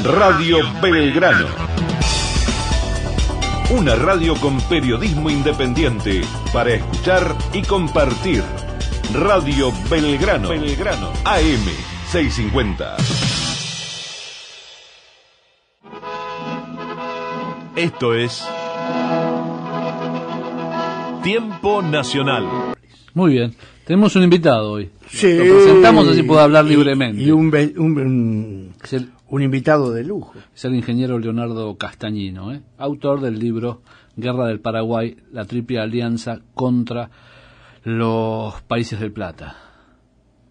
Radio Belgrano. Una radio con periodismo independiente para escuchar y compartir. Radio Belgrano. Belgrano. AM 650. Esto es Tiempo Nacional. Muy bien, tenemos un invitado hoy. Sí, lo presentamos así puede hablar libremente. Y un invitado de lujo. Es el ingeniero Leonardo Castañino, autor del libro Guerra del Paraguay, la triple alianza contra los países del Plata.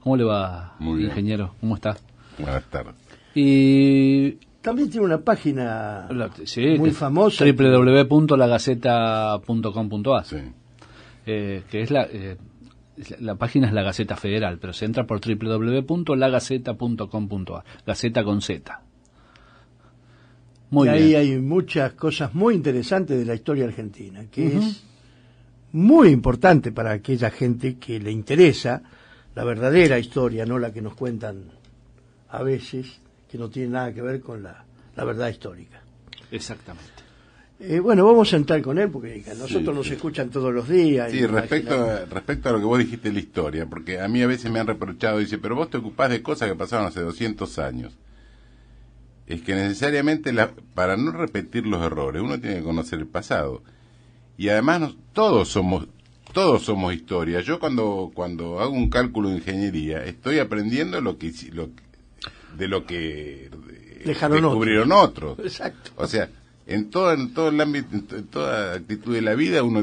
¿Cómo le va, ingeniero? ¿Cómo está? Buenas tardes. Y también tiene una página muy famosa. www.lagaceta.com.ar. Sí. Que es la página es la Gaceta Federal, pero se entra por www.lagaceta.com.ar. Gaceta con Z. Muy bien. Ahí hay muchas cosas muy interesantes de la historia argentina, que es muy importante para aquella gente que le interesa la verdadera historia, no la que nos cuentan a veces, que no tiene nada que ver con la verdad histórica. Exactamente. Bueno, vamos a entrar con él porque a nosotros nos escuchan todos los días. Sí, respecto a lo que vos dijiste de la historia, porque a mí a veces me han reprochado, dice, pero vos te ocupás de cosas que pasaron hace 200 años. Es que necesariamente, para no repetir los errores, uno tiene que conocer el pasado. Y además todos somos historia. Yo cuando hago un cálculo de ingeniería, estoy aprendiendo de lo que descubrieron otros. Exacto. O sea, en todo el ámbito, en toda actitud de la vida, uno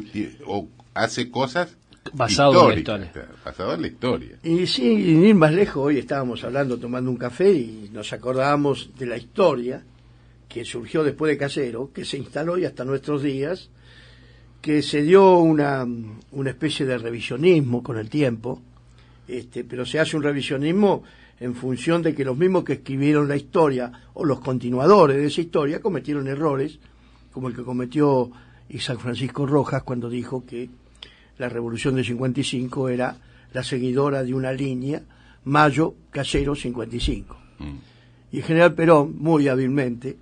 hace cosas basado en la historia. Y sin ir más lejos, hoy estábamos hablando, tomando un café, y nos acordábamos de la historia que surgió después de Casero, que se instaló y hasta nuestros días, que se dio una especie de revisionismo con el tiempo, pero se hace un revisionismo en función de que los mismos que escribieron la historia o los continuadores de esa historia cometieron errores, como el que cometió Isaac Francisco Rojas cuando dijo que la Revolución de 55 era la seguidora de una línea Mayo-Casero 55. Y el general Perón, muy hábilmente,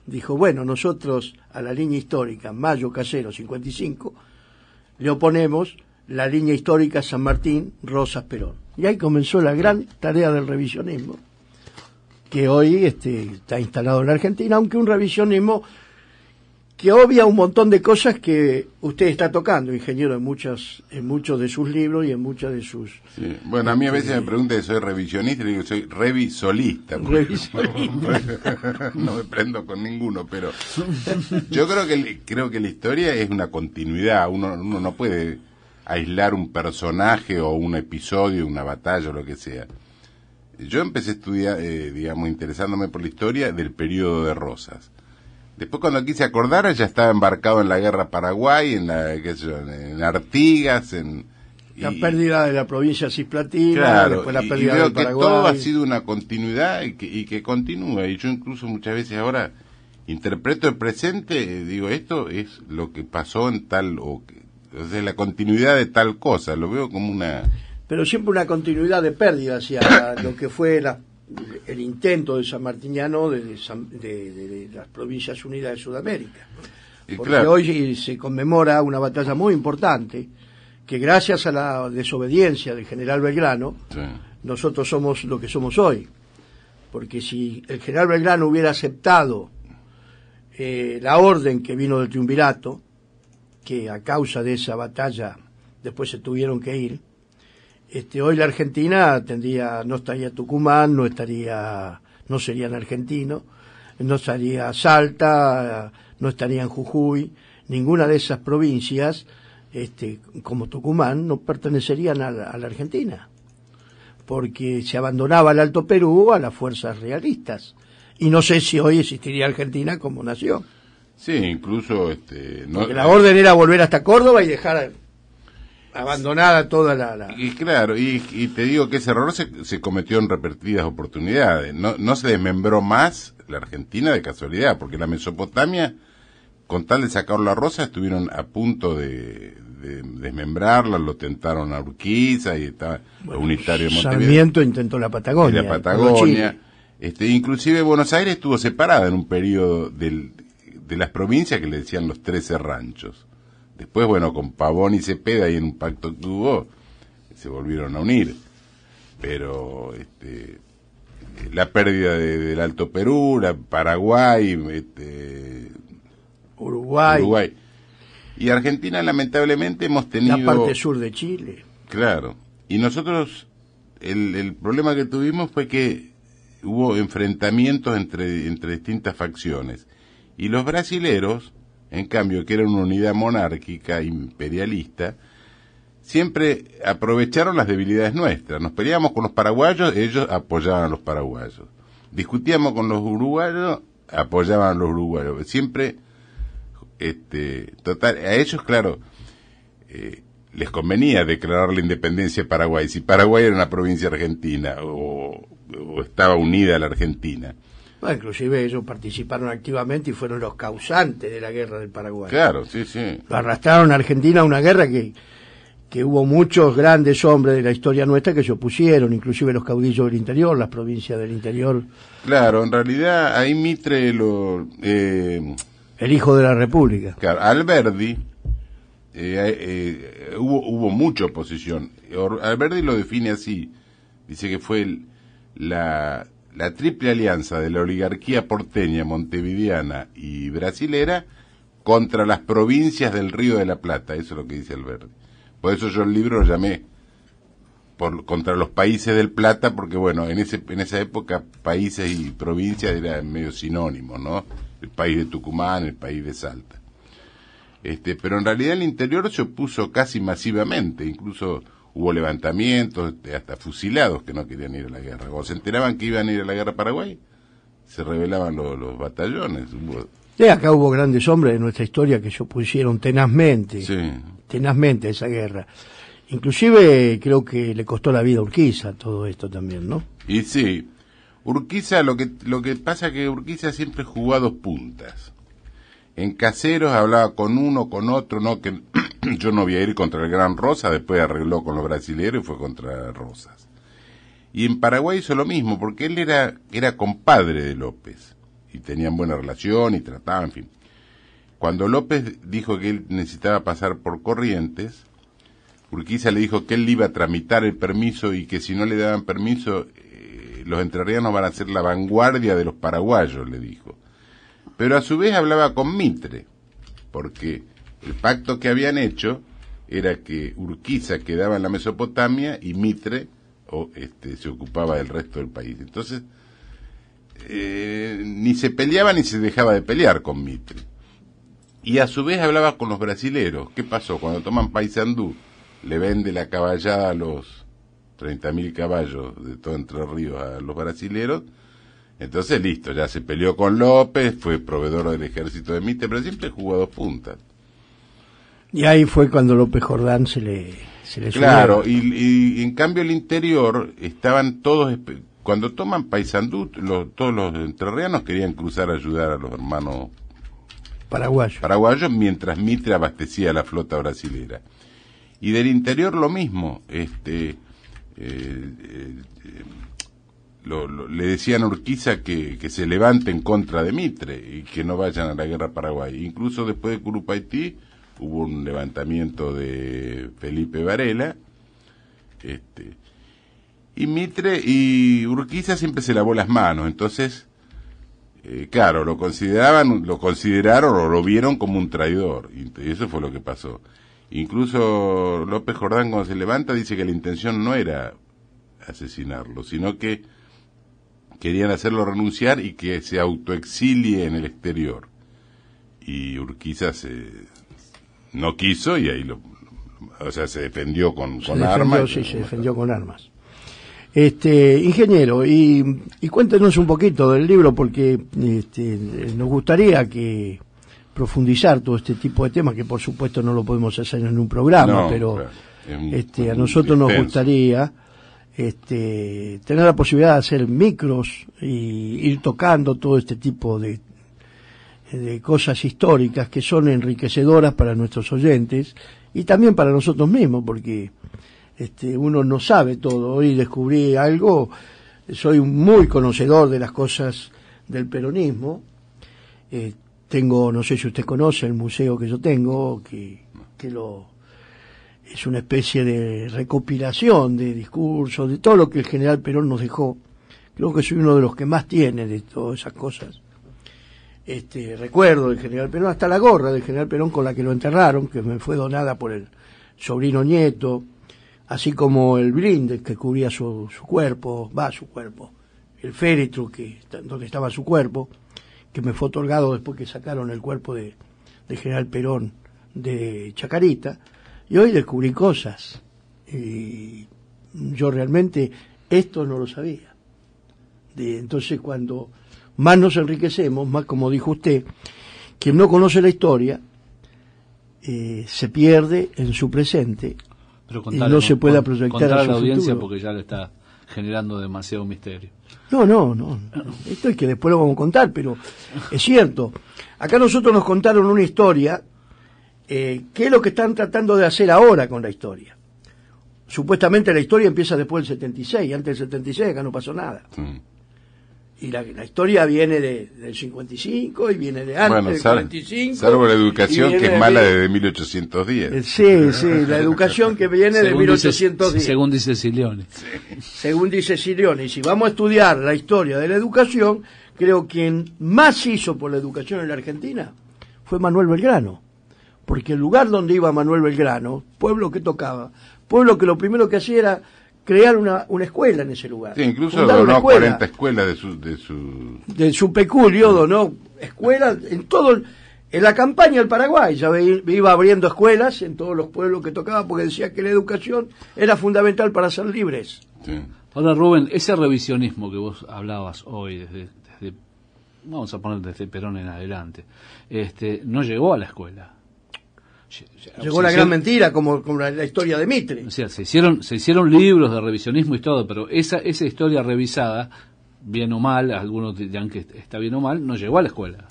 dijo, bueno, nosotros a la línea histórica Mayo-Casero 55 le oponemos la línea histórica San Martín-Rosas-Perón. Y ahí comenzó la gran tarea del revisionismo, que hoy está instalado en la Argentina, aunque un revisionismo que obvia un montón de cosas que usted está tocando, ingeniero, en muchos de sus libros y en muchas de sus... Sí. Bueno, a mí a veces me preguntan si soy revisionista, y digo soy revisolista. No me prendo con ninguno, pero yo creo que la historia es una continuidad. Uno no puede aislar un personaje o un episodio, una batalla o lo que sea. Yo empecé a estudiar, interesándome por la historia del periodo de Rosas. Después, cuando quise acordar, ya estaba embarcado en la guerra Paraguay, en Artigas, la pérdida de la provincia cisplatina, claro, después la pérdida del Paraguay. Que todo ha sido una continuidad y que continúa. Y yo incluso muchas veces ahora interpreto el presente, digo, esto es lo que pasó en tal o sea, la continuidad de tal cosa, lo veo como una... Pero siempre una continuidad de pérdida hacia lo que fue el intento de San Martiniano de las Provincias Unidas de Sudamérica. Porque claro, hoy se conmemora una batalla muy importante, que gracias a la desobediencia del general Belgrano, sí, nosotros somos lo que somos hoy. Porque si el general Belgrano hubiera aceptado la orden que vino del triunvirato, que a causa de esa batalla después se tuvieron que ir, hoy la Argentina no estaría Tucumán, no serían argentinos, no estaría Salta, no estarían Jujuy, ninguna de esas provincias, como Tucumán, no pertenecerían a la Argentina, porque se abandonaba el Alto Perú a las fuerzas realistas, y no sé si hoy existiría Argentina como nación. Sí, incluso porque la orden era volver hasta Córdoba y dejar abandonada toda la... Y claro, y te digo que ese error se cometió en repetidas oportunidades. No se desmembró más la Argentina de casualidad, porque la Mesopotamia, con tal de sacar la rosa, estuvieron a punto de desmembrarla, lo tentaron a Urquiza y estaba unitario de Montevideo. Sarmiento intentó la Patagonia. Y la Patagonia. Inclusive Buenos Aires estuvo separada en un periodo de las provincias que le decían los 13 ranchos. Después, bueno, con Pavón y Cepeda y en un pacto que hubo, se volvieron a unir. Pero la pérdida del Alto Perú, Paraguay, Uruguay. Y Argentina, lamentablemente, hemos tenido... La parte sur de Chile. Claro. Y nosotros, el problema que tuvimos fue que hubo enfrentamientos entre distintas facciones. Y los brasileros, en cambio, que eran una unidad monárquica, imperialista, siempre aprovecharon las debilidades nuestras. Nos peleábamos con los paraguayos, ellos apoyaban a los paraguayos. Discutíamos con los uruguayos, apoyaban a los uruguayos. Siempre, total, a ellos, claro, les convenía declarar la independencia de Paraguay. Si Paraguay era una provincia argentina o estaba unida a la Argentina. Bueno, inclusive ellos participaron activamente y fueron los causantes de la guerra del Paraguay. Claro, sí, sí. Lo arrastraron a Argentina a una guerra que hubo muchos grandes hombres de la historia nuestra que se opusieron, inclusive los caudillos del interior, las provincias del interior. Claro, en realidad ahí Mitre el hijo de la República. Claro, Alberdi, hubo mucha oposición. Alberdi lo define así, dice que fue la triple alianza de la oligarquía porteña, montevideana y brasilera contra las provincias del Río de la Plata, eso es lo que dice Alberdi. Por eso yo el libro lo llamé contra los países del Plata, porque bueno, en esa época países y provincias eran medio sinónimos, ¿no? El país de Tucumán, el país de Salta. Pero en realidad el interior se opuso casi masivamente, incluso hubo levantamientos, hasta fusilados que no querían ir a la guerra. Cuando se enteraban que iban a ir a la guerra a Paraguay, se rebelaban los batallones. Acá hubo grandes hombres de nuestra historia que se opusieron tenazmente a esa guerra. Inclusive creo que le costó la vida a Urquiza todo esto también, ¿no? Y sí, Urquiza, lo que pasa es que Urquiza siempre jugó a dos puntas. En Caseros hablaba con uno, con otro, no, que yo no voy a ir contra el Gran Rosa, después arregló con los brasileños y fue contra Rosas. Y en Paraguay hizo lo mismo, porque él era compadre de López, y tenían buena relación y trataban, en fin. Cuando López dijo que él necesitaba pasar por Corrientes, Urquiza le dijo que él iba a tramitar el permiso y que si no le daban permiso, los entrerrianos van a ser la vanguardia de los paraguayos, le dijo. Pero a su vez hablaba con Mitre, porque el pacto que habían hecho era que Urquiza quedaba en la Mesopotamia y Mitre se ocupaba del resto del país. Entonces, ni se peleaba ni se dejaba de pelear con Mitre. Y a su vez hablaba con los brasileros. ¿Qué pasó? Cuando toman Paysandú, le vende la caballada a los 30.000 caballos de todo Entre Ríos a los brasileros. Entonces, listo, ya se peleó con López, fue proveedor del ejército de Mitre, pero siempre jugó a dos puntas. Y ahí fue cuando López Jordán se le claro, y en cambio el interior estaban todos, cuando toman Paysandú, todos los entrerrianos querían cruzar a ayudar a los hermanos paraguayos, mientras Mitre abastecía la flota brasilera. Y del interior lo mismo, le decían a Urquiza que se levante en contra de Mitre y que no vayan a la guerra Paraguay. Incluso después de Curupaití hubo un levantamiento de Felipe Varela, y Mitre y Urquiza siempre se lavó las manos. Entonces, claro, lo consideraron o lo vieron como un traidor, y eso fue lo que pasó. Incluso López Jordán, cuando se levanta, dice que la intención no era asesinarlo, sino que querían hacerlo renunciar y que se autoexilie en el exterior. Y Urquiza no quiso y ahí se defendió con armas. Sí, se defendió con armas. Ingeniero, y cuéntenos un poquito del libro, porque nos gustaría que profundizar todo este tipo de temas, que por supuesto no lo podemos hacer en un programa, pero claro, a nosotros nos gustaría tener la posibilidad de hacer micros y ir tocando todo este tipo de cosas históricas que son enriquecedoras para nuestros oyentes y también para nosotros mismos, porque uno no sabe todo. Hoy descubrí algo soy muy conocedor de las cosas del peronismo. Tengo, no sé si usted conoce el museo que yo tengo, que es una especie de recopilación de discursos, de todo lo que el general Perón nos dejó. Creo que soy uno de los que más tiene de todas esas cosas. Recuerdo del general Perón, hasta la gorra del general Perón con la que lo enterraron, que me fue donada por el sobrino nieto, así como el blinde que cubría su cuerpo, el féretro donde estaba su cuerpo, que me fue otorgado después que sacaron el cuerpo de general Perón de Chacarita, y hoy descubrí cosas, y yo realmente esto no lo sabía. Entonces cuando más nos enriquecemos, más, como dijo usted, quien no conoce la historia se pierde en su presente. Pero y no se puede proyectar a la audiencia futuro. Porque ya le está generando demasiado misterio. No. Esto es que después lo vamos a contar, pero es cierto. Acá nosotros nos contaron una historia, ¿qué es lo que están tratando de hacer ahora con la historia? Supuestamente la historia empieza después del 76, antes del 76 acá no pasó nada. Y la historia viene del 55 y viene de antes del 45. Salvo la educación que es mala desde 1810. Sí, la educación que viene de 1810. Según dice Silione. Según dice Silione. Y si vamos a estudiar la historia de la educación, creo que quien más hizo por la educación en la Argentina fue Manuel Belgrano. Porque el lugar donde iba Manuel Belgrano, pueblo que tocaba, pueblo que lo primero que hacía era crear una escuela en ese lugar. Sí, incluso donó 40 escuelas de su peculio, donó escuelas en la campaña del Paraguay, ya iba abriendo escuelas en todos los pueblos que tocaba, porque decía que la educación era fundamental para ser libres. Sí. Ahora, Rubén, ese revisionismo que vos hablabas hoy, desde vamos a poner desde Perón en adelante, no llegó a la escuela. Llegó la gran mentira, como la historia de Mitre. O sea, se hicieron libros de revisionismo y todo, pero esa historia revisada, bien o mal, algunos dirán que está bien o mal, no llegó a la escuela.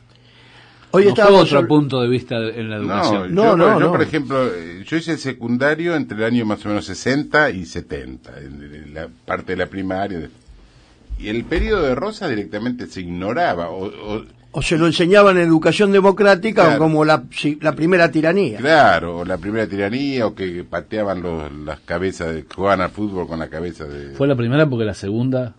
Hoy no fue otro punto de vista en la educación. Yo, por ejemplo, yo hice el secundario entre el año más o menos 60 y 70, en la parte de la primaria. Y el periodo de Rosas directamente se ignoraba, o se lo enseñaban en educación democrática, claro, o como la primera tiranía. Claro, o la primera tiranía, o que pateaban las cabezas, jugaban al fútbol con la cabeza de... Fue la primera porque la segunda...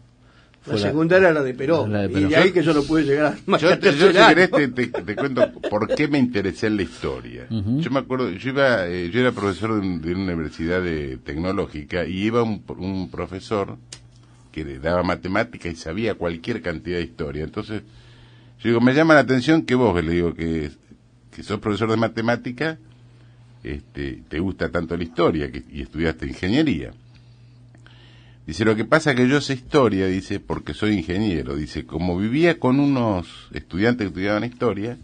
La segunda era la de Perón. Y de ahí que yo no pude llegar a más yo si querés te cuento por qué me interesé en la historia. Yo me acuerdo, yo era profesor de una universidad tecnológica, y iba un profesor que le daba matemática y sabía cualquier cantidad de historia. Entonces yo digo, me llama la atención que vos, le digo, que sos profesor de matemática, te gusta tanto la historia y estudiaste ingeniería. Dice, lo que pasa es que yo sé historia, dice, porque soy ingeniero. Dice, como vivía con unos estudiantes que estudiaban historia,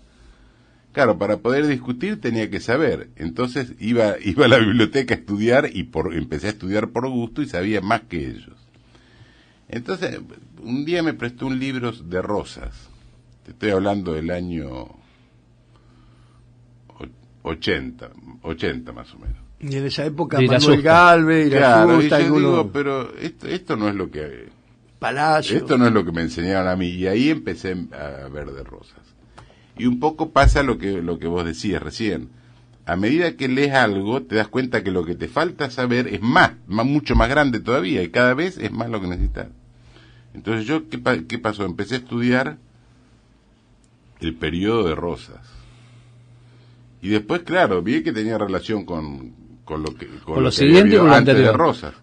claro, para poder discutir tenía que saber. Entonces iba a la biblioteca a estudiar y empecé a estudiar por gusto y sabía más que ellos. Entonces, un día me prestó un libro de Rosas. Te estoy hablando del año 80 más o menos. Y en esa época Manuel Galvez, claro, y yo digo, pero esto no es lo que... Palacio. Esto no es lo que me enseñaron a mí, y ahí empecé a ver de Rosas. Y un poco pasa lo que vos decías recién. A medida que lees algo, te das cuenta que lo que te falta saber es mucho más grande todavía, y cada vez es más lo que necesitas. Entonces yo, ¿qué pasó? Empecé a estudiar el periodo de Rosas. Y después, claro, vi que tenía relación con lo que había antes de Rosas.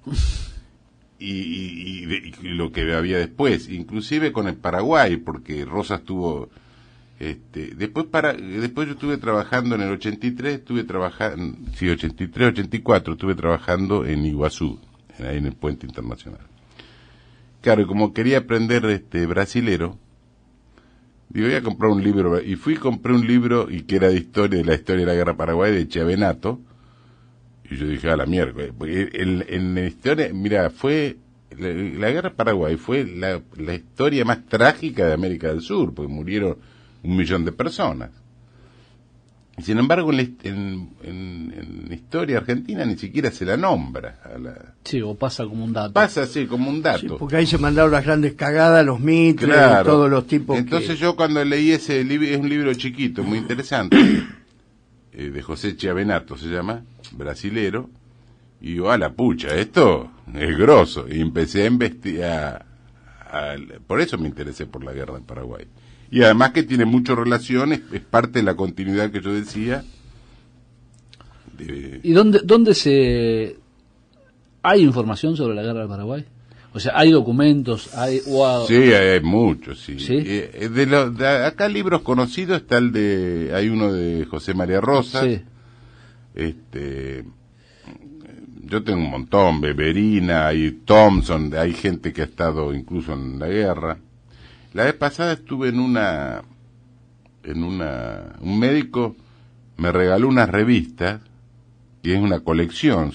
Y lo que había después, inclusive con el Paraguay, porque Rosas tuvo... Después yo estuve trabajando en el 83, 84, estuve trabajando en Iguazú, ahí en el Puente Internacional. Claro, y como quería aprender brasilero, digo, voy a comprar un libro, y compré un libro, y que era de la historia de la Guerra Paraguay, de Chiavenato, y yo dije, a la mierda, en la historia, mira, la Guerra Paraguay fue la historia más trágica de América del Sur, porque murieron 1 millón de personas. Sin embargo, en la historia argentina ni siquiera se la nombra. Sí, o pasa como un dato. Pasa así, como un dato. Sí, porque ahí se mandaron las grandes cagadas, los mitres, Claro. todos los tipos. Entonces yo cuando leí ese libro, es un libro chiquito, muy interesante, de José Chiavenato se llama, brasilero, y digo, a la pucha, esto es grosso. Y empecé a investigar, por eso me interesé por la guerra del Paraguay. Y además que tiene muchas relaciones, es parte de la continuidad que yo decía. ¿Y dónde hay información sobre la guerra del Paraguay? O sea, ¿hay documentos? Sí, hay muchos, sí. ¿Sí? Acá libros conocidos está hay uno de José María Rosas. Sí. Yo tengo un montón, Beverina, y Thompson, hay gente que ha estado incluso en la guerra. La vez pasada estuve un médico me regaló unas revistas, y es una colección,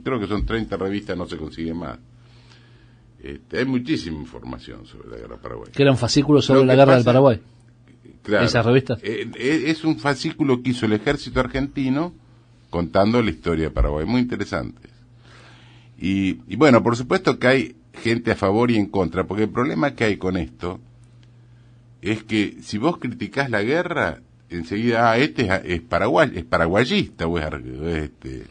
creo que son 30 revistas, no se consigue más. Hay muchísima información sobre la guerra paraguaya. ¿Que eran fascículos sobre la guerra del Paraguay? Claro. ¿Esas revistas? Es un fascículo que hizo el ejército argentino contando la historia de Paraguay, muy interesante. Y bueno, por supuesto que hay gente a favor y en contra, porque el problema que hay con esto es que si vos criticás la guerra, enseguida, es paraguayista, o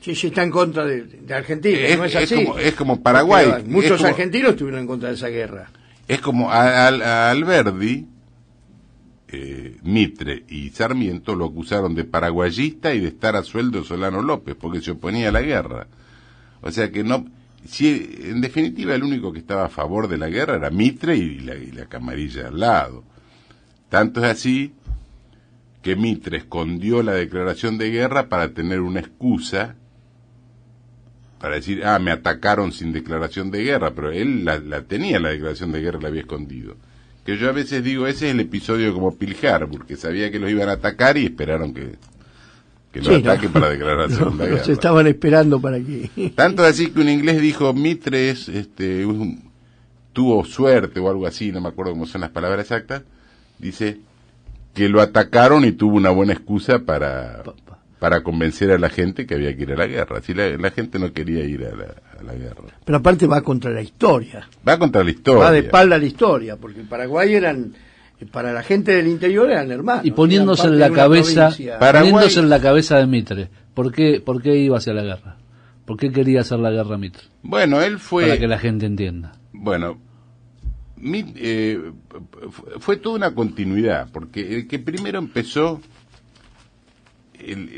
Sí, está en contra de Argentina, no es así. Es como Paraguay. Porque muchos argentinos estuvieron en contra de esa guerra. Es como a Alberdi, Mitre y Sarmiento lo acusaron de paraguayista y de estar a sueldo de Solano López, porque se oponía a la guerra. O sea que no... Si, en definitiva, el único que estaba a favor de la guerra era Mitre y la camarilla al lado. Tanto es así que Mitre escondió la declaración de guerra para tener una excusa para decir, me atacaron sin declaración de guerra, pero él la tenía, la declaración de guerra, la había escondido. Que yo a veces digo, ese es el episodio como Pearl Harbor, que sabía que los iban a atacar y esperaron que lo ataquen para declarar la Segunda Guerra. Se estaban esperando para que... Tanto así que un inglés dijo, Mitre tuvo suerte o algo así, no me acuerdo cómo son las palabras exactas, dice que lo atacaron y tuvo una buena excusa para convencer a la gente que había que ir a la guerra. Si la gente no quería ir a la guerra. Pero aparte va contra la historia. Va contra la historia. Va de espalda a la historia, porque en Paraguay para la gente del interior eran hermanos. Y poniéndose en la cabeza de Mitre, ¿por qué iba hacia la guerra? ¿Por qué quería hacer la guerra Mitre? Bueno, él fue... Para que la gente entienda. Bueno, fue toda una continuidad, porque el que primero empezó...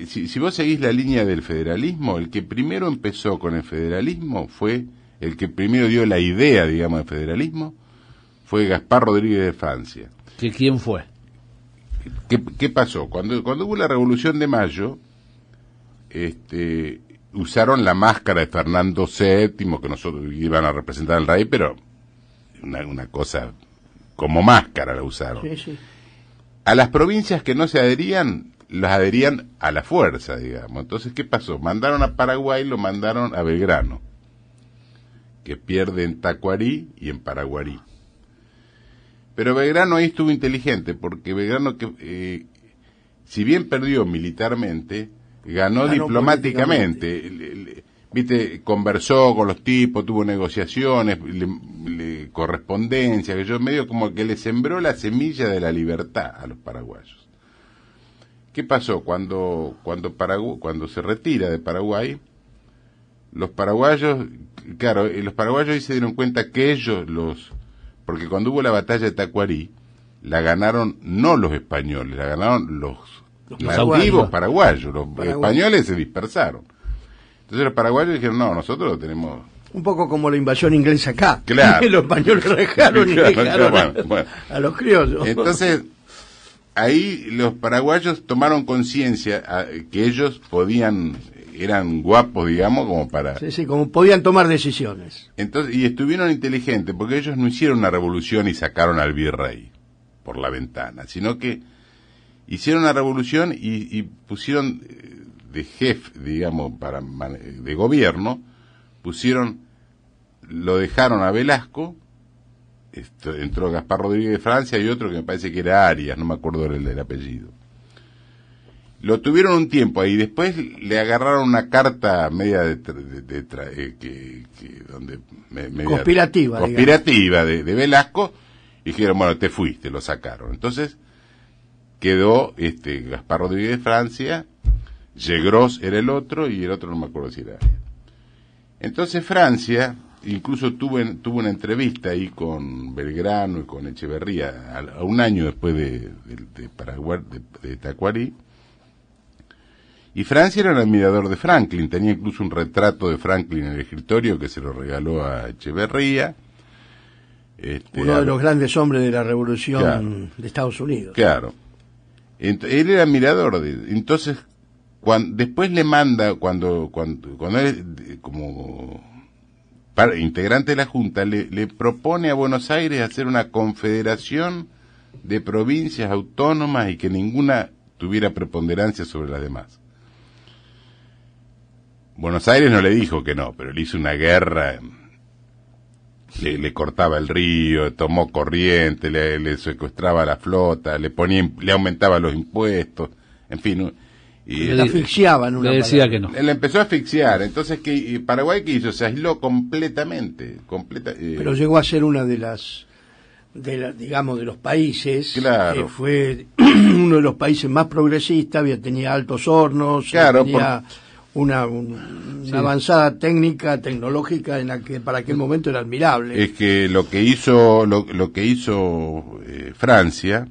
Si vos seguís la línea del federalismo, el que primero empezó con el federalismo fue... El que primero dio la idea, digamos, del federalismo, fue Gaspar Rodríguez de Francia. ¿Quién fue? ¿Qué pasó? Cuando hubo la Revolución de Mayo, usaron la máscara de Fernando VII, que nosotros iban a representar al rey, pero una cosa como máscara la usaron. Sí, sí. A las provincias que no se adherían, las adherían a la fuerza, digamos. Entonces, ¿qué pasó? Mandaron a Paraguay, lo mandaron a Belgrano, que pierde en Tacuarí y en Paraguarí. Pero Belgrano ahí estuvo inteligente, porque Belgrano, si bien perdió militarmente, ganó diplomáticamente. Viste, conversó con los tipos, tuvo negociaciones, correspondencia, que yo medio como que le sembró la semilla de la libertad a los paraguayos. ¿Qué pasó? Cuando se retira de Paraguay, los paraguayos ahí se dieron cuenta que porque cuando hubo la batalla de Tacuarí, la ganaron no los españoles, la ganaron los nativos paraguayos. Los españoles se dispersaron. Entonces los paraguayos dijeron, no, nosotros lo tenemos... Un poco como la invasión inglesa acá. Claro. Los españoles dejaron y dejaron bueno. a los criollos. Entonces, ahí los paraguayos tomaron conciencia que ellos eran guapos, digamos, como para... Sí, como podían tomar decisiones. Entonces, y estuvieron inteligentes, porque ellos no hicieron una revolución y sacaron al virrey por la ventana, sino que hicieron una revolución y pusieron de jefe, digamos, de gobierno, lo dejaron a Velasco, entró Gaspar Rodríguez de Francia y otro que me parece que era Arias, no me acuerdo el apellido. Lo tuvieron un tiempo ahí, después le agarraron una carta media media conspirativa de Velasco, y dijeron, bueno, te fuiste, lo sacaron. Entonces quedó Gaspar Rodríguez de Francia, Legros era el otro, y el otro no me acuerdo si era. Entonces Francia incluso tuvo una entrevista ahí con Belgrano y con Echeverría a un año después de Paraguay, de Tacuarí. Y Francia era un admirador de Franklin, tenía incluso un retrato de Franklin en el escritorio que se lo regaló a Echeverría. Uno de los grandes hombres de la revolución de Estados Unidos. Claro. Él era admirador entonces, después le manda, cuando él, como integrante de la Junta, le propone a Buenos Aires hacer una confederación de provincias autónomas y que ninguna tuviera preponderancia sobre las demás. Buenos Aires no le dijo que no, pero le hizo una guerra, le cortaba el río, tomó corriente, le secuestraba la flota, le aumentaba los impuestos, en fin. Y le asfixiaban le decía que no. Le empezó a asfixiar, entonces Paraguay ¿qué hizo? Se aisló completamente. Pero llegó a ser una de digamos, de los países, claro. Fue uno de los países más progresistas, tenía altos hornos, claro, tenía una avanzada tecnológica en la que para aquel momento era admirable. Es que lo que hizo Francia,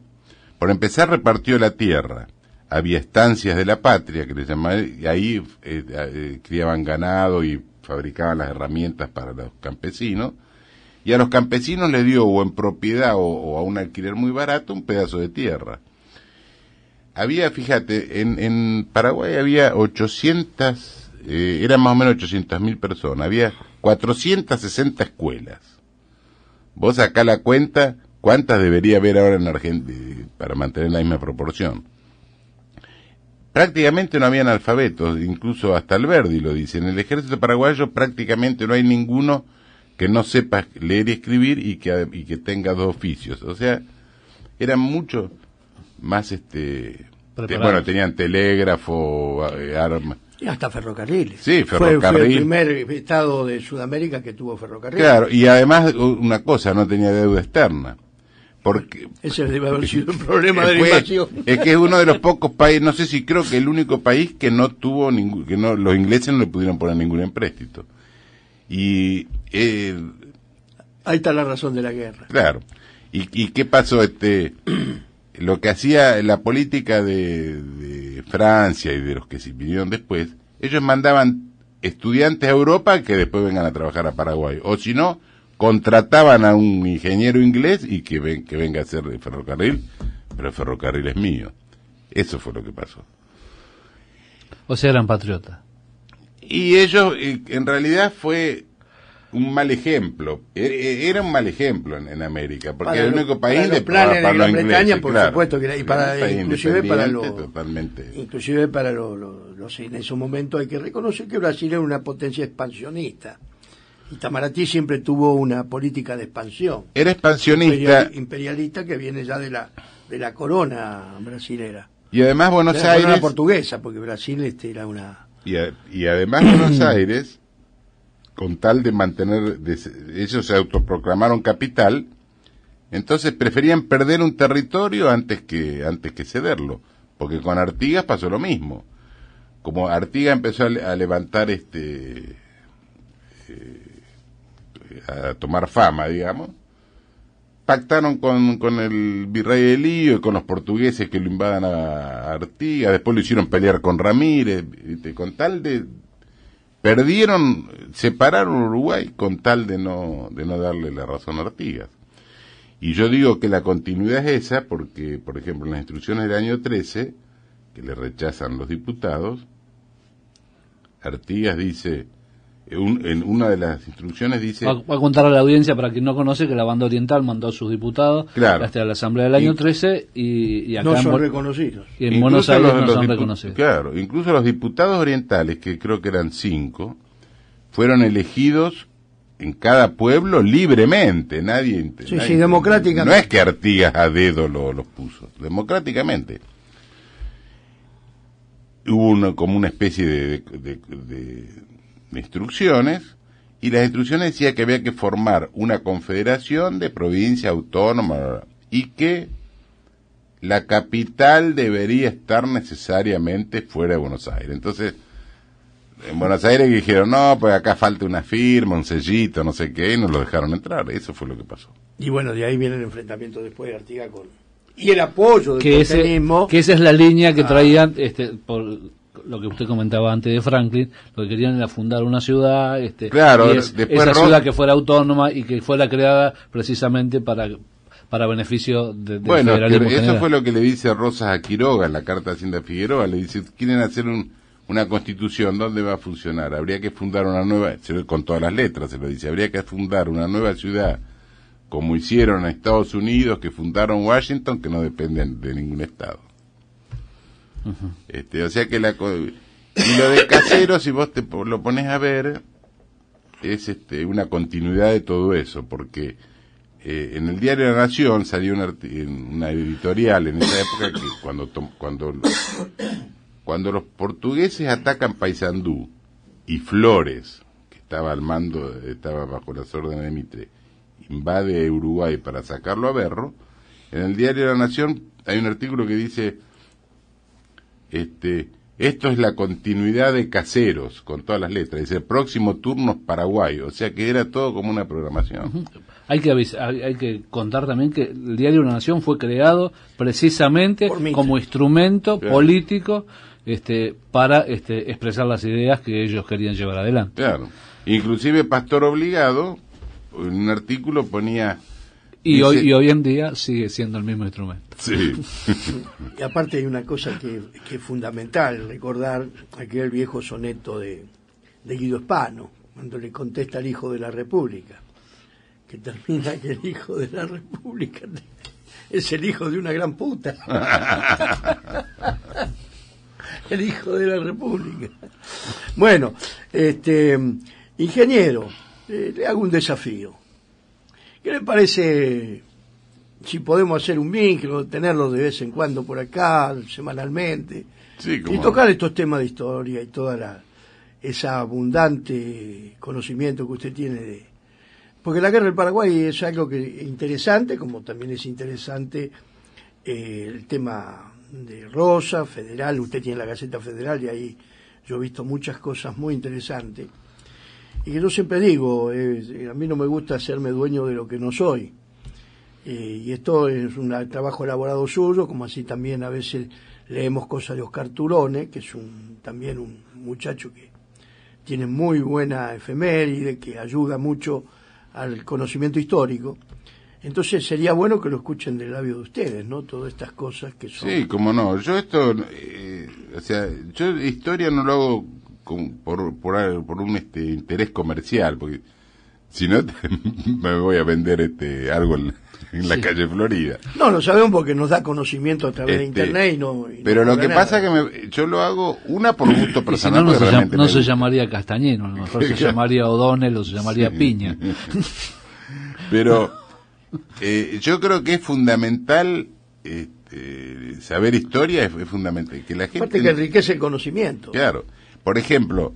por empezar, repartió la tierra. Había estancias de la patria, que le llamaban, y ahí criaban ganado y fabricaban las herramientas para los campesinos, y a los campesinos les dio o en propiedad o a un alquiler muy barato un pedazo de tierra. Había, fíjate, en Paraguay había eran más o menos 800.000 personas, había 460 escuelas. Vos sacá la cuenta, ¿cuántas debería haber ahora en Argentina para mantener la misma proporción? Prácticamente no habían alfabetos, incluso hasta Alberdi lo dice. En el ejército paraguayo prácticamente no hay ninguno que no sepa leer y escribir y que tenga dos oficios. O sea, eran mucho más bueno, tenían telégrafo, armas. Y hasta ferrocarriles. Sí, ferrocarril. Fue el primer estado de Sudamérica que tuvo ferrocarril. Claro, y además una cosa, no tenía deuda externa. Porque ese debe haber sido un problema de la invasión. Es que es uno de los pocos países, no sé si creo que el único país que no tuvo los ingleses no le pudieron poner ningún empréstito. Y ahí está la razón de la guerra. Claro. ¿Y qué pasó? Lo que hacía la política de Francia y de los que vinieron después, ellos mandaban estudiantes a Europa que después vengan a trabajar a Paraguay. O si no, contrataban a un ingeniero inglés y que venga a hacer el ferrocarril, pero el ferrocarril es mío. Eso fue lo que pasó. O sea, eran patriotas. Y ellos, en realidad fue un mal ejemplo. Era un mal ejemplo en América, porque era el único país para los ingleses, Bretaña, por claro, supuesto que era, y para inclusive para totalmente. Inclusive para los en ese momento hay que reconocer que Brasil era una potencia expansionista. Itamaraty siempre tuvo una política de expansión. Era expansionista. Imperialista que viene ya de la corona brasilera. Y además Buenos Aires. La Aires. corona portuguesa, porque Brasil era una. Y además Buenos Aires, con tal de mantener. Ellos se autoproclamaron capital, entonces preferían perder un territorio antes que cederlo. Porque con Artigas pasó lo mismo. Como Artigas empezó a levantar a tomar fama, digamos, pactaron con el virrey de Lío y con los portugueses que lo invadan a Artigas, después lo hicieron pelear con Ramírez, con tal de separaron Uruguay con tal de no darle la razón a Artigas. Y yo digo que la continuidad es esa porque, por ejemplo, en las instrucciones del año 13, que le rechazan los diputados, Artigas dice, en una de las instrucciones dice... Va a contar a la audiencia, para quien no conoce, que la banda oriental mandó a sus diputados a la Asamblea del año 13 y acá no son reconocidos. Y en Buenos Aires no son reconocidos. Claro, incluso los diputados orientales, que creo que eran 5, fueron elegidos en cada pueblo libremente, nadie democráticamente. No es que Artigas a dedo los puso, democráticamente. hubo como una especie de instrucciones, y las instrucciones decían que había que formar una confederación de provincias autónomas y que la capital debería estar necesariamente fuera de Buenos Aires. Entonces, en Buenos Aires dijeron, no, pues acá falta una firma, un sellito, no sé qué, y nos lo dejaron entrar. Eso fue lo que pasó. Y bueno, de ahí viene el enfrentamiento después de Artigas y el apoyo del porteñismo. Que esa es la línea que traían, por lo que usted comentaba antes de Franklin, lo que querían era fundar una ciudad, claro, y esa ciudad que fuera autónoma y que fuera creada precisamente para beneficio del federalismo eso general. Fue lo que le dice Rosas a Quiroga en la carta de Hacienda Figueroa. Le dice, quieren hacer una constitución, ¿dónde va a funcionar? Habría que fundar una nueva, con todas las letras se lo dice, habría que fundar una nueva ciudad, como hicieron en Estados Unidos, que fundaron Washington, que no dependen de ningún estado. O sea que y lo de Caseros, si vos lo pones a ver, es una continuidad de todo eso, porque en el diario La Nación salió una editorial en esa época que cuando los portugueses atacan Paysandú y Flores, que estaba bajo las órdenes de Mitre, invade Uruguay para sacarlo a berro, en el diario La Nación hay un artículo que dice, esto es la continuidad de Caseros, con todas las letras, dice, próximo turno es Paraguay, o sea que era todo como una programación. Hay que contar también que el diario La Nación fue creado precisamente como instrumento político para expresar las ideas que ellos querían llevar adelante. Claro. Inclusive Pastor Obligado, en un artículo ponía... Y hoy en día sigue siendo el mismo instrumento. Sí. Y aparte hay una cosa que es fundamental, recordar aquel viejo soneto de Guido Spano, cuando le contesta al hijo de la República, que termina que el hijo de la República es el hijo de una gran puta. El hijo de la República. Bueno, ingeniero, le hago un desafío. ¿Qué le parece si podemos hacer un micro, tenerlo de vez en cuando por acá, semanalmente, y tocar estos temas de historia y toda esa abundante conocimiento que usted tiene porque la guerra del Paraguay es algo que es interesante, como también es interesante el tema de Rosa, Federal, usted tiene la Gaceta Federal y ahí yo he visto muchas cosas muy interesantes. Y yo siempre digo, a mí no me gusta hacerme dueño de lo que no soy. Y esto es un trabajo elaborado suyo, como así también a veces leemos cosas de Oscar Turone, que es también un muchacho que tiene muy buena efeméride, que ayuda mucho al conocimiento histórico. Entonces sería bueno que lo escuchen del labio de ustedes, ¿no? Todas estas cosas que son... Sí, cómo no. Yo yo historia no lo hago por un interés comercial, porque si no me voy a vender algo en la calle Florida. No, lo sabemos porque nos da conocimiento a través de internet pero lo que pasa es que yo lo hago por gusto personal. Si no se llamaría Castañino, a lo mejor se llamaría O'Donnell o se llamaría Piña. Pero yo creo que es fundamental saber historia, es fundamental que la gente... Aparte que enriquece el conocimiento. Claro. Por ejemplo,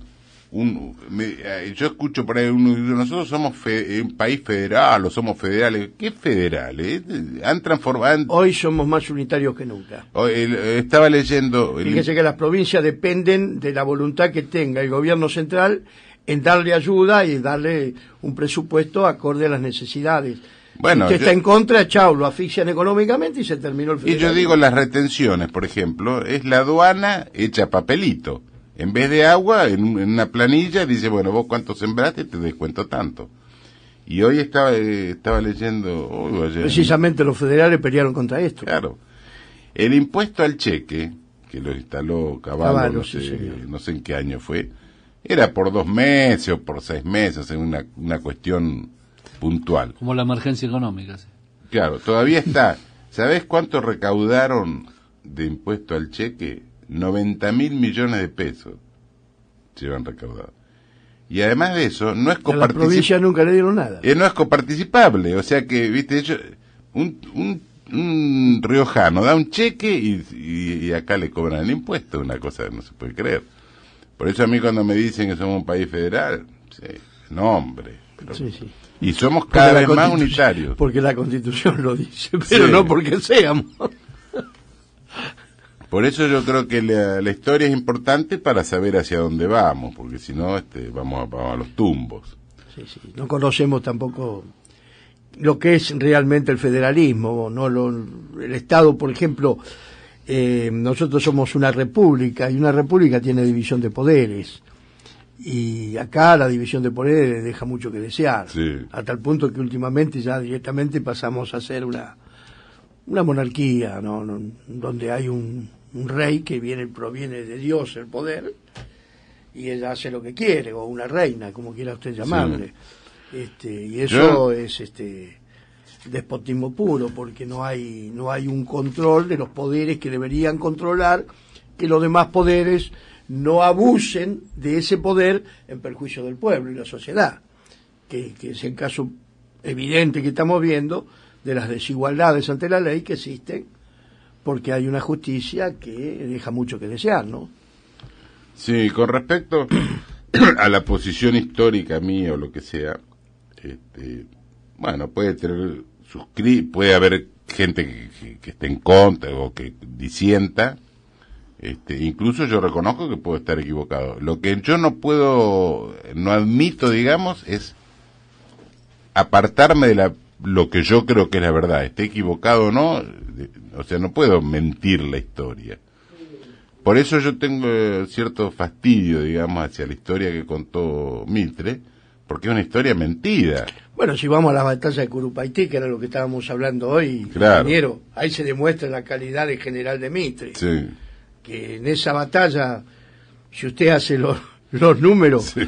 yo escucho por ahí nosotros somos un país federal o somos federales. ¿Qué federales? Han transformado... Hoy somos más unitarios que nunca. Estaba leyendo... Fíjese que las provincias dependen de la voluntad que tenga el gobierno central en darle ayuda y darle un presupuesto acorde a las necesidades. Bueno, si usted está en contra, chao, lo asfixian económicamente y se terminó el federalismo. Y yo digo las retenciones, por ejemplo, es la aduana hecha papelito. En vez de agua, en una planilla, dice, bueno, vos cuánto sembraste, te descuento tanto. Y hoy estaba leyendo... ayer, precisamente los federales pelearon contra esto. Claro. El impuesto al cheque, que lo instaló Cavallo, no sé en qué año fue, era por 2 meses o por 6 meses, una cuestión puntual. Como la emergencia económica. Sí. Claro, todavía está. ¿Sabés cuánto recaudaron de impuesto al cheque? 90.000 millones de pesos llevan recaudado. Y además de eso, no es coparticipable. A la provincia nunca le dieron nada. No es coparticipable, o sea que, viste, un un riojano da un cheque y acá le cobran el impuesto, una cosa que no se puede creer. Por eso a mí cuando me dicen que somos un país federal, sí, no hombre. Pero, Sí, sí. y somos cada vez más Constitución- unitarios. Porque la Constitución lo dice, pero Sí. no porque seamos. Por eso yo creo que la historia es importante para saber hacia dónde vamos, porque si no vamos a los tumbos. Sí, sí. No conocemos tampoco lo que es realmente el federalismo, no el Estado, por ejemplo, nosotros somos una república y una república tiene división de poderes. Y acá la división de poderes deja mucho que desear, Sí. a tal punto que últimamente ya directamente pasamos a ser una monarquía, ¿no? Donde hay un rey que proviene de Dios el poder y ella hace lo que quiere, o una reina, como quiera usted llamarle. Y eso es despotismo puro, porque no hay un control de los poderes que deberían controlar, que los demás poderes no abusen de ese poder en perjuicio del pueblo y la sociedad, que es el caso evidente que estamos viendo de las desigualdades ante la ley que existen, porque hay una justicia que deja mucho que desear, ¿no? Sí, con respecto a la posición histórica mía o lo que sea, bueno, puede tener puede haber gente que esté en contra o que disienta. Incluso yo reconozco que puedo estar equivocado. Lo que yo no admito, digamos, es apartarme de lo que yo creo que es la verdad, esté equivocado o no, o sea, no puedo mentir la historia. Por eso yo tengo cierto fastidio, digamos, hacia la historia que contó Mitre, porque es una historia mentida. Bueno, si vamos a la batalla de Curupaití, que era lo que estábamos hablando hoy, Claro. compañero, ahí se demuestra la calidad del general de Mitre. Sí, Que en esa batalla, si usted hace los números, sí.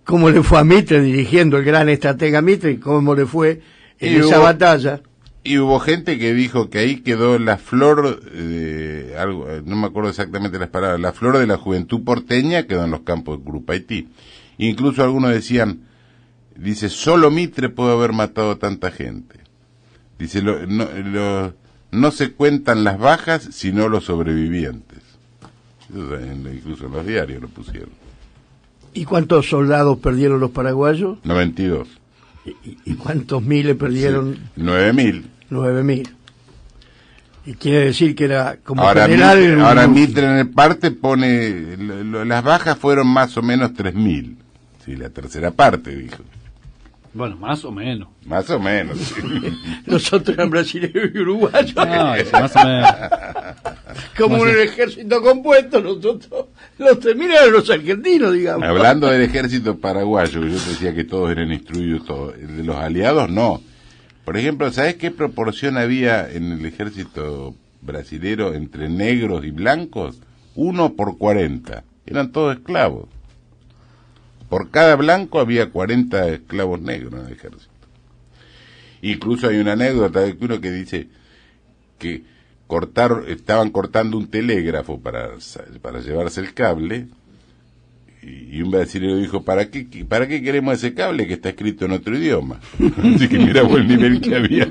cómo le fue a Mitre dirigiendo el gran estratega Mitre, cómo le fue en esa batalla. Y hubo gente que dijo que ahí quedó la flor de algo, no me acuerdo exactamente las palabras, la flor de la juventud porteña quedó en los campos de Curupaití. Incluso algunos decían, dice, solo Mitre puede haber matado a tanta gente. Dice, no se cuentan las bajas, sino los sobrevivientes. Eso incluso en los diarios lo pusieron. ¿Y cuántos soldados perdieron los paraguayos? 92. ¿Y cuántos miles perdieron? Sí, 9.000. 9.000. Y quiere decir que era como Ahora general... Mitre en el parte pone, las bajas fueron más o menos 3.000. Sí, la tercera parte, dijo. Bueno, más o menos. Más o menos, sí. Nosotros eran brasileños y uruguayos. No, es más o menos. Como ¿Cómo un se- ejército compuesto, nosotros los terminaron los argentinos, digamos. Hablando del ejército paraguayo, que yo te decía que todos eran instruidos, todos. El de los aliados, no. Por ejemplo, ¿sabés qué proporción había en el ejército brasilero entre negros y blancos? 1 por 40. Eran todos esclavos. Por cada blanco había 40 esclavos negros en el ejército. Incluso hay una anécdota de uno que dice que estaban cortando un telégrafo para llevarse el cable, y un brasileño dijo, ¿para qué queremos ese cable que está escrito en otro idioma? Así que mira el nivel que había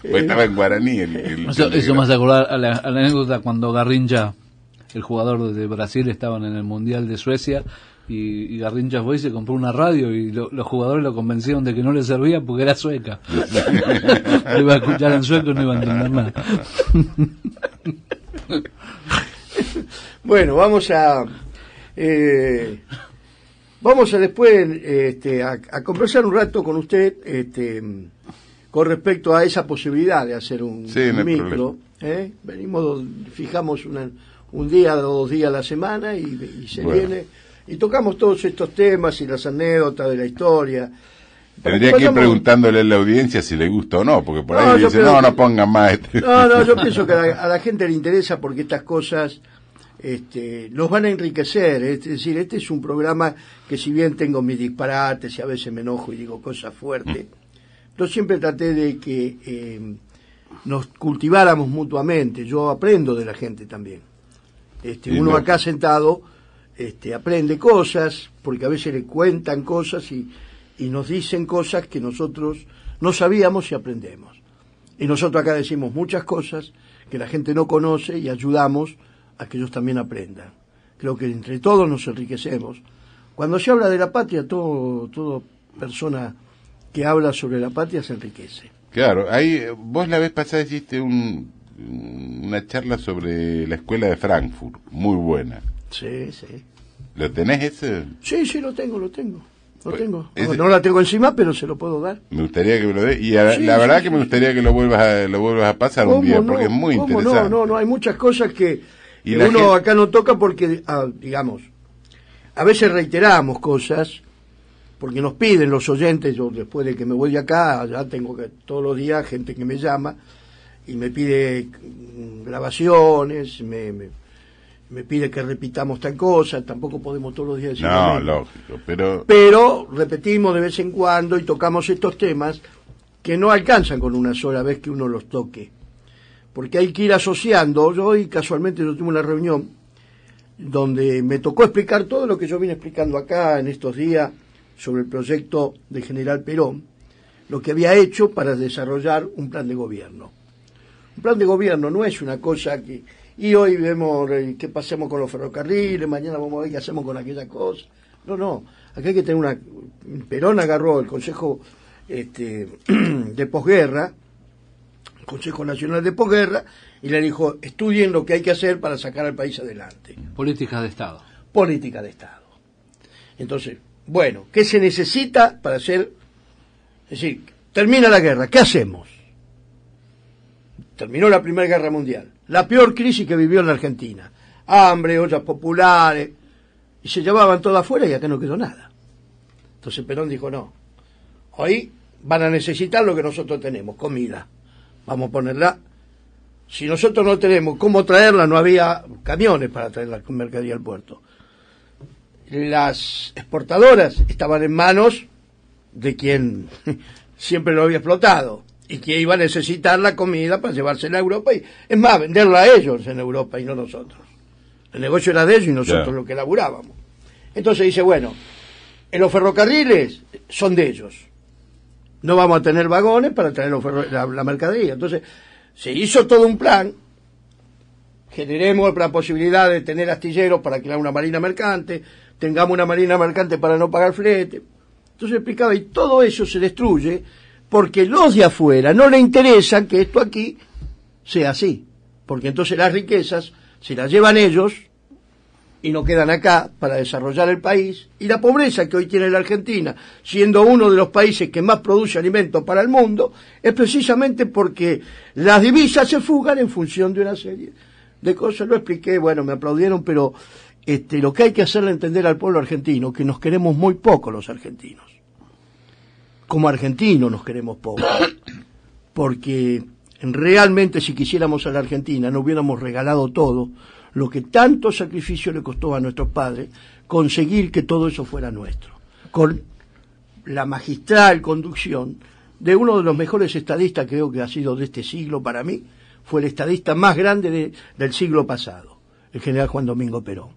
pues estaba en guaraní Eso me hace acordar a la anécdota cuando Garrincha, el jugador de Brasil, estaban en el Mundial de Suecia y Garrincha fue y se compró una radio y los jugadores lo convencieron de que no le servía porque era sueca. Lo iba a escuchar en sueco y no iba a entender nada. Bueno, vamos a después a conversar un rato con usted con respecto a esa posibilidad de hacer un Sí, no hay micro. Fijamos un día o 2 días a la semana y se Bueno. viene y tocamos todos estos temas y las anécdotas de la historia. Tendría que ir preguntándole a la audiencia si le gusta o no, porque por ahí yo dice, creo no que- pongan más No, yo pienso que a la gente le interesa porque estas cosas los van a enriquecer. Es decir, este es un programa que, si bien tengo mis disparates y a veces me enojo y digo cosas fuertes, yo siempre traté de que nos cultiváramos mutuamente. Yo aprendo de la gente también. Uno no. acá sentado aprende cosas, porque a veces le cuentan cosas y y nos dicen cosas que nosotros no sabíamos y aprendemos. Y nosotros acá decimos muchas cosas que la gente no conoce y ayudamos a que ellos también aprendan. Creo que entre todos nos enriquecemos. Cuando se habla de la patria, todo persona que habla sobre la patria se enriquece. Claro, vos la vez pasada hiciste una charla sobre la escuela de Frankfurt, muy buena. Sí, sí. ¿Lo tenés ese? Sí, lo tengo. Lo tengo. Ese... No la tengo encima, pero se lo puedo dar. Me gustaría que me lo dé. Y la verdad que me gustaría que lo vuelvas a pasar un día, porque es muy interesante. No, hay muchas cosas que uno acá no toca porque, digamos, a veces reiteramos cosas, porque nos piden los oyentes. Yo después de que me voy de acá, ya tengo que todos los días gente que me llama y me pide grabaciones, me pide que repitamos tal cosa. Tampoco podemos todos los días decir no, lógico, pero repetimos de vez en cuando y tocamos estos temas que no alcanzan con una sola vez que uno los toque, porque hay que ir asociando. Casualmente yo tuve una reunión donde me tocó explicar todo lo que yo vine explicando acá en estos días sobre el proyecto de General Perón, lo que había hecho para desarrollar un plan de gobierno. Un plan de gobierno no es una cosa que... Y hoy vemos qué pasemos con los ferrocarriles, mañana vamos a ver qué hacemos con aquella cosa. No. Acá hay que tener Perón agarró el Consejo de posguerra, Consejo Nacional de Posguerra, y le dijo, estudien lo que hay que hacer para sacar al país adelante. Políticas de Estado. Política de Estado. Entonces, bueno, ¿qué se necesita para hacer? Es decir, termina la guerra, ¿qué hacemos? Terminó la Primera Guerra Mundial, la peor crisis que vivió en la Argentina. Hambre, ollas populares, y se llevaban todo afuera y acá no quedó nada. Entonces Perón dijo, no, hoy van a necesitar lo que nosotros tenemos, comida. Vamos a ponerla. Si nosotros no tenemos cómo traerla, no había camiones para traer la mercadería al puerto. Las exportadoras estaban en manos de quien siempre lo había explotado y que iba a necesitar la comida para llevársela a Europa y, es más, venderla a ellos en Europa y no nosotros. El negocio era de ellos y nosotros lo que laburábamos. Entonces dice, bueno, en los ferrocarriles son de ellos. No vamos a tener vagones para traer la mercadería. Entonces se hizo todo un plan. Generemos la posibilidad de tener astilleros para crear una marina mercante, tengamos una marina mercante para no pagar flete. Entonces explicaba, y todo eso se destruye porque los de afuera no le interesa que esto aquí sea así, porque entonces las riquezas se las llevan ellos y no quedan acá para desarrollar el país, y la pobreza que hoy tiene la Argentina, siendo uno de los países que más produce alimentos para el mundo, es precisamente porque las divisas se fugan en función de una serie de cosas. Lo expliqué, bueno, me aplaudieron, pero lo que hay que hacerle entender al pueblo argentino, que nos queremos muy poco los argentinos. Como argentinos nos queremos poco, porque realmente si quisiéramos a la Argentina no hubiéramos regalado todo lo que tanto sacrificio le costó a nuestros padres conseguir que todo eso fuera nuestro, con la magistral conducción de uno de los mejores estadistas que creo que ha sido de este siglo. Para mí fue el estadista más grande del siglo pasado, el general Juan Domingo Perón.